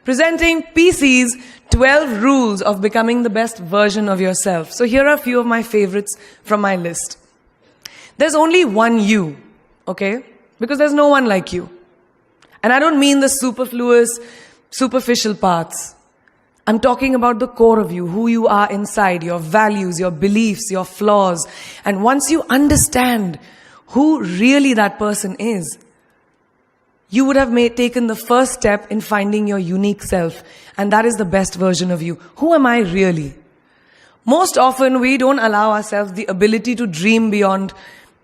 presenting PC's 12 rules of becoming the best version of yourself. So here are a few of my favorites from my list. There's only one you, okay? Because there's no one like you. And I don't mean the superfluous, superficial parts. I'm talking about the core of you, who you are inside, your values, your beliefs, your flaws. And once you understand who really that person is, you would have taken the first step in finding your unique self. And that is the best version of you. Who am I really? Most often, we don't allow ourselves the ability to dream beyond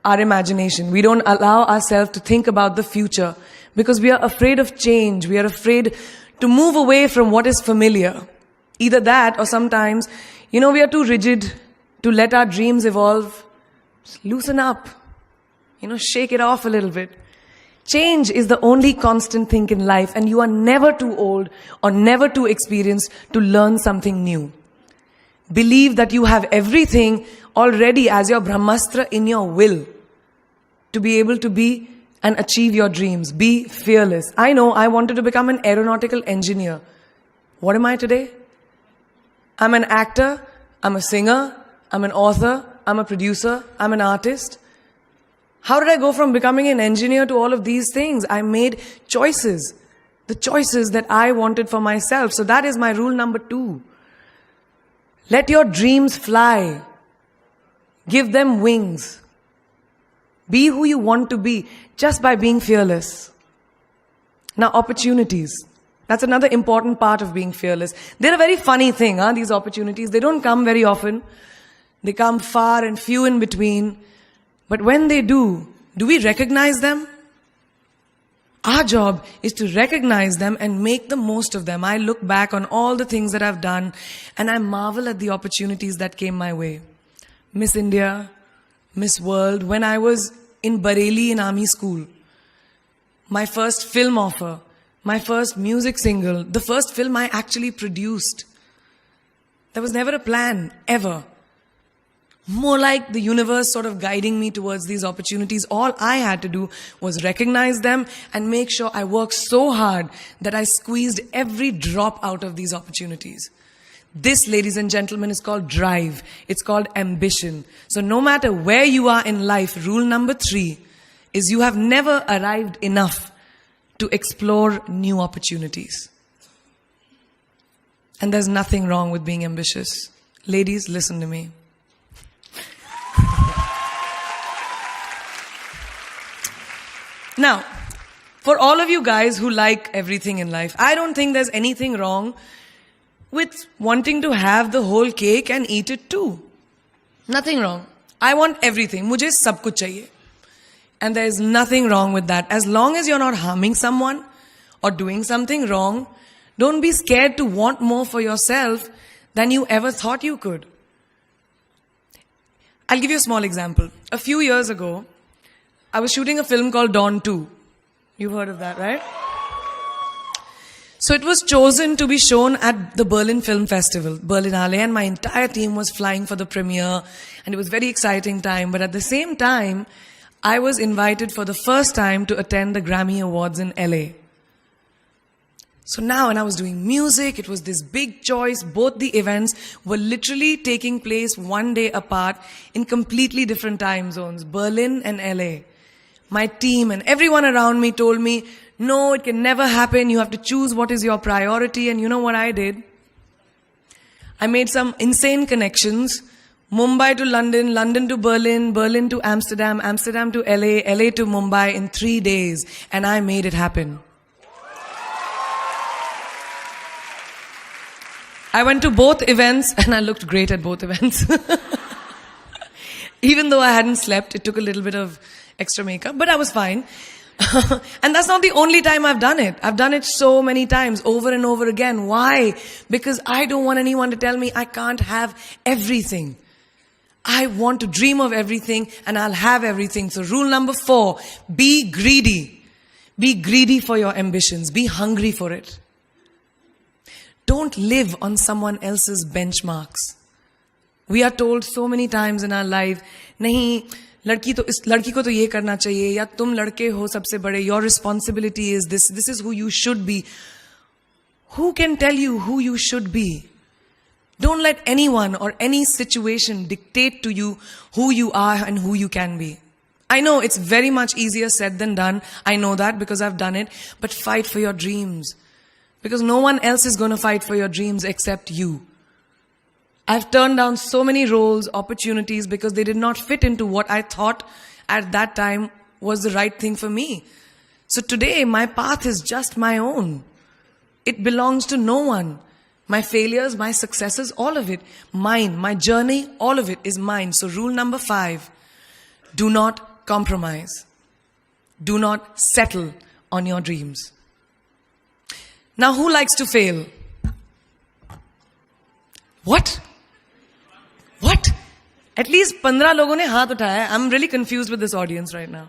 our imagination. We don't allow ourselves to think about the future because we are afraid of change. We are afraid to move away from what is familiar. Either that or sometimes, we are too rigid to let our dreams evolve. Just loosen up. Shake it off a little bit. Change is the only constant thing in life, and you are never too old or never too experienced to learn something new. Believe that you have everything already as your Brahmastra in your will to be able to be and achieve your dreams. Be fearless. I know I wanted to become an aeronautical engineer. What am I today? I'm an actor, I'm a singer, I'm an author, I'm a producer, I'm an artist. How did I go from becoming an engineer to all of these things? I made choices. The choices that I wanted for myself. So that is my rule number 2. Let your dreams fly. Give them wings. Be who you want to be just by being fearless. Now, opportunities. That's another important part of being fearless. They're a very funny thing, these opportunities. They don't come very often. They come far and few in between. But when they do we recognize them? Our job is to recognize them and make the most of them. I look back on all the things that I've done and I marvel at the opportunities that came my way. Miss India, Miss World, when I was in Bareilly in army school, my first film offer, my first music single, the first film I actually produced. There was never a plan, ever. More like the universe sort of guiding me towards these opportunities. All I had to do was recognize them and make sure I worked so hard that I squeezed every drop out of these opportunities. This, ladies and gentlemen, is called drive. It's called ambition. So no matter where you are in life, rule number 3 is you have never arrived enough to explore new opportunities. And there's nothing wrong with being ambitious. Ladies, listen to me. Now, for all of you guys who like everything in life, I don't think there's anything wrong with wanting to have the whole cake and eat it too. Nothing wrong. I want everything. Mujhe sab kuch chahiye. And there is nothing wrong with that. As long as you're not harming someone or doing something wrong, don't be scared to want more for yourself than you ever thought you could. I'll give you a small example. A few years ago, I was shooting a film called Dawn 2. You've heard of that, right? So it was chosen to be shown at the Berlin Film Festival, Berlinale, and my entire team was flying for the premiere, and it was a very exciting time. But at the same time, I was invited for the first time to attend the Grammy Awards in LA. So now when I was doing music, it was this big choice. Both the events were literally taking place one day apart in completely different time zones, Berlin and LA. My team and everyone around me told me, no, it can never happen. You have to choose what is your priority. And you know what I did? I made some insane connections. Mumbai to London, London to Berlin, Berlin to Amsterdam, Amsterdam to LA, LA to Mumbai in 3 days. And I made it happen. I went to both events and I looked great at both events. Even though I hadn't slept, it took a little bit of extra makeup, but I was fine. And that's not the only time I've done it. I've done it so many times, over and over again. Why? Because I don't want anyone to tell me I can't have everything. I want to dream of everything and I'll have everything. So rule number 4, be greedy. Be greedy for your ambitions. Be hungry for it. Don't live on someone else's benchmarks. We are told so many times in our life, nahi, लड़की को तो ये करना चाहिए, या तुम लड़के हो सबसे बड़े, your responsibility is this is who you should be. Who can tell you who you should be? Don't let anyone or any situation dictate to you who you are and who you can be. I know it's very much easier said than done. I know that because I've done it. But fight for your dreams. Because no one else is going to fight for your dreams except you. I've turned down so many roles, opportunities, because they did not fit into what I thought at that time was the right thing for me. So today, my path is just my own. It belongs to no one. My failures, my successes, all of it, mine. My journey, all of it is mine. So rule number 5, do not compromise. Do not settle on your dreams. Now, who likes to fail? What? What? At least 15 लोगों ने हाथ उठाया. I'm really confused with this audience right now.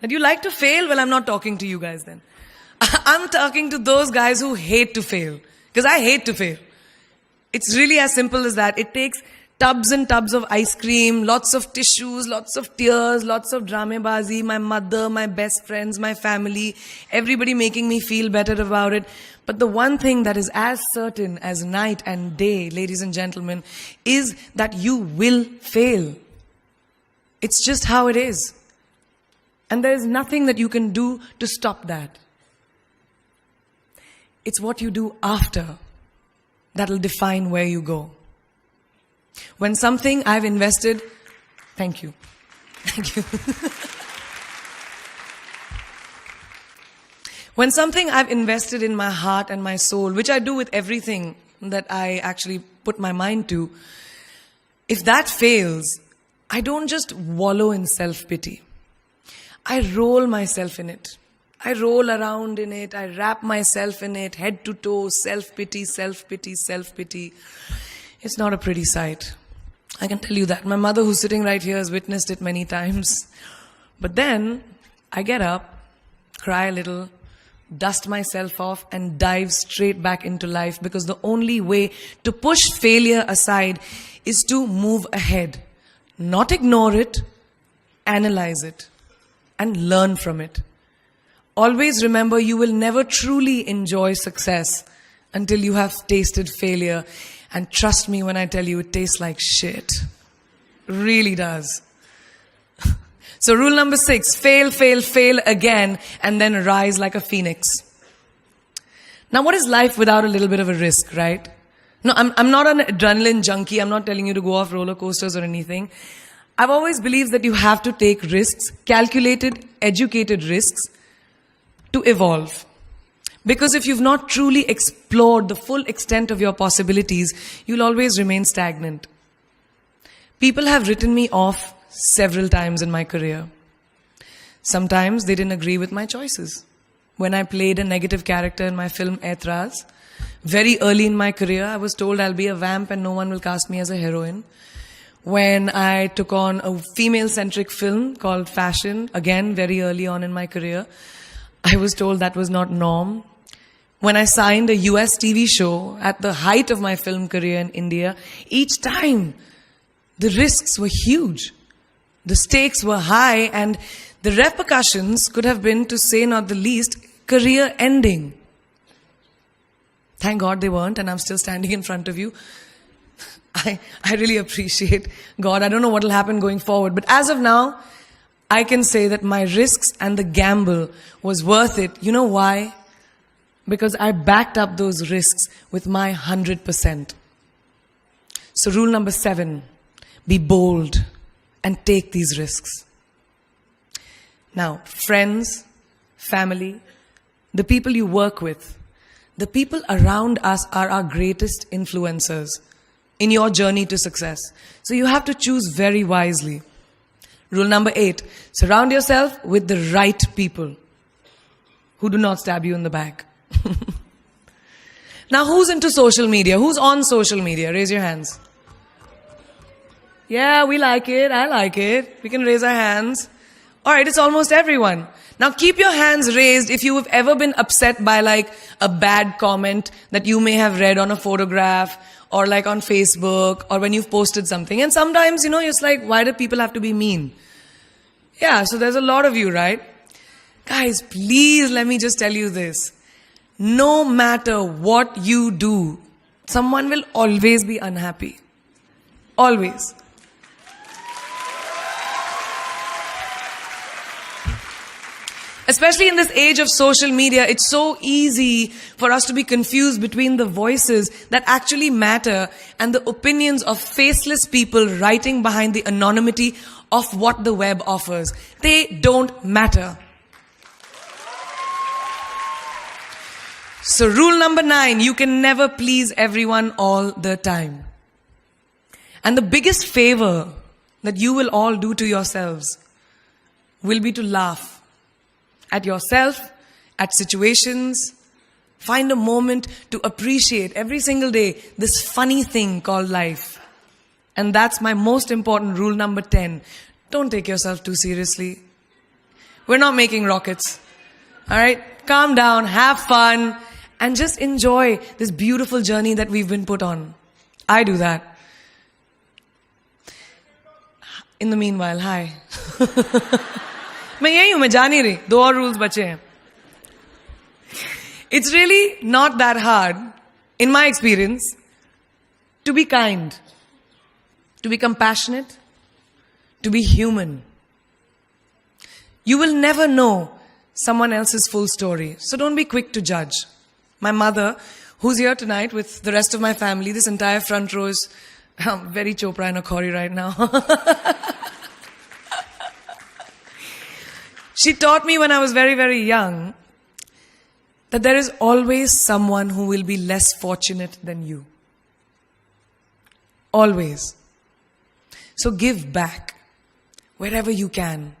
That you like to fail? Well, I'm not talking to you guys then. I'm talking to those guys who hate to fail. Because I hate to fail. It's really as simple as that. It takes tubs and tubs of ice cream, lots of tissues, lots of tears, lots of dramebazi, my mother, my best friends, my family, everybody making me feel better about it. But the one thing that is as certain as night and day, ladies and gentlemen, is that you will fail. It's just how it is. And there is nothing that you can do to stop that. It's what you do after that will define where you go. When something I've invested, thank you. Thank you. When something I've invested in my heart and my soul, which I do with everything that I actually put my mind to, if that fails, I don't just wallow in self-pity. I roll myself in it. I roll around in it. I wrap myself in it, head to toe, self-pity, self-pity, self-pity. It's not a pretty sight. I can tell you that. My mother, who's sitting right here, has witnessed it many times. But then, I get up, cry a little, dust myself off, and dive straight back into life, because the only way to push failure aside is to move ahead. Not ignore it, analyze it, and learn from it. Always remember, you will never truly enjoy success until you have tasted failure. And trust me when I tell you, it tastes like shit. Really does. So rule number 6, fail, fail, fail again, and then rise like a phoenix. Now, what is life without a little bit of a risk, right? No, I'm not an adrenaline junkie. I'm not telling you to go off roller coasters or anything. I've always believed that you have to take risks, calculated, educated risks, to evolve. Because if you've not truly explored the full extent of your possibilities, you'll always remain stagnant. People have written me off several times in my career. Sometimes they didn't agree with my choices. When I played a negative character in my film Aitraz, very early in my career, I was told I'll be a vamp and no one will cast me as a heroine. When I took on a female-centric film called Fashion, again, very early on in my career, I was told that was not norm. When I signed a US TV show at the height of my film career in India, each time the risks were huge. The stakes were high, and the repercussions could have been, to say not the least, career ending. Thank God they weren't, and I'm still standing in front of you. I really appreciate God. I don't know what will happen going forward, but as of now, I can say that my risks and the gamble was worth it. You know why? Because I backed up those risks with my 100%. So rule number 7, be bold and take these risks. Now, friends, family, the people you work with, the people around us are our greatest influencers in your journey to success. So you have to choose very wisely. Rule number 8, surround yourself with the right people who do not stab you in the back. Now, who's into social media? Who's on social media? Raise your hands. Yeah, we like it. I like it. We can raise our hands. All right, it's almost everyone. Now, keep your hands raised if you have ever been upset by like a bad comment that you may have read on a photograph or like on Facebook or when you've posted something. And sometimes, it's like, why do people have to be mean? Yeah, so there's a lot of you, right? Guys, please let me just tell you this. no matter what you do, someone will always be unhappy. Always. Especially in this age of social media, it's so easy for us to be confused between the voices that actually matter and the opinions of faceless people writing behind the anonymity of what the web offers. They don't matter. So rule number 9, you can never please everyone all the time. And the biggest favor that you will all do to yourselves will be to laugh at yourself, at situations. Find a moment to appreciate every single day this funny thing called life. And that's my most important rule number 10. Don't take yourself too seriously. We're not making rockets. All right? Calm down, have fun, and just enjoy this beautiful journey that we've been put on. I do that. In the meanwhile, hi. मैं यही हूं, मैं जा नहीं रही. 2 और rules बचे हैं. It's really not that hard, in my experience, to be kind, to be compassionate, to be human. You will never know someone else's full story, so don't be quick to judge. My mother, who's here tonight with the rest of my family, this entire front row is very Chopra and Akhori right now. She taught me when I was very, very young that there is always someone who will be less fortunate than you. Always. So give back wherever you can.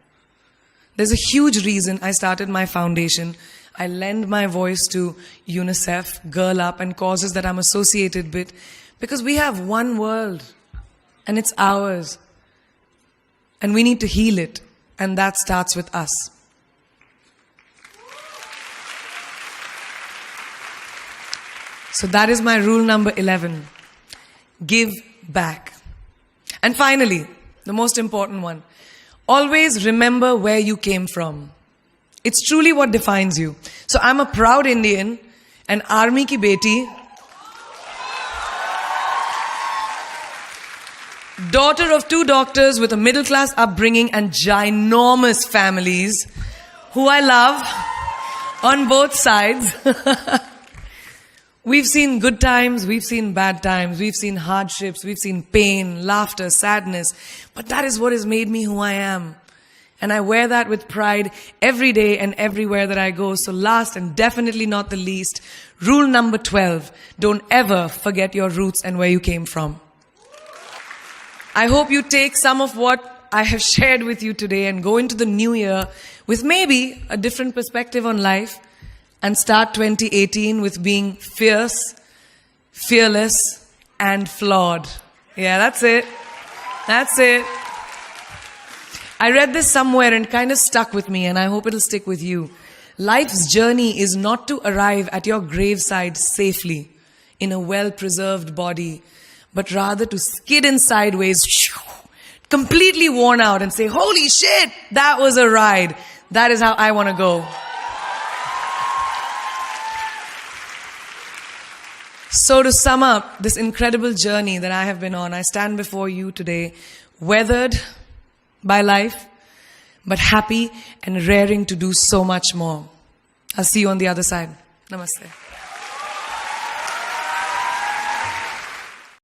There's a huge reason I started my foundation. I lend my voice to UNICEF, Girl Up, and causes that I'm associated with, because we have one world and it's ours. And we need to heal it. And that starts with us. So that is my rule number 11. Give back. And finally, the most important one. Always remember where you came from. It's truly what defines you. So I'm a proud Indian, an army ki beti, daughter of 2 doctors with a middle class upbringing and ginormous families who I love on both sides. We've seen good times, we've seen bad times, we've seen hardships, we've seen pain, laughter, sadness. But that is what has made me who I am. And I wear that with pride every day and everywhere that I go. So last and definitely not the least, rule number 12, don't ever forget your roots and where you came from. I hope you take some of what I have shared with you today and go into the new year with maybe a different perspective on life and start 2018 with being fierce, fearless, and flawed. Yeah, that's it. That's it. I read this somewhere and kind of stuck with me, and I hope it'll stick with you. Life's journey is not to arrive at your graveside safely in a well-preserved body, but rather to skid in sideways, completely worn out, and say, holy shit, that was a ride. That is how I want to go. So to sum up this incredible journey that I have been on, I stand before you today, weathered by life, but happy and raring to do so much more. I'll see you on the other side. Namaste.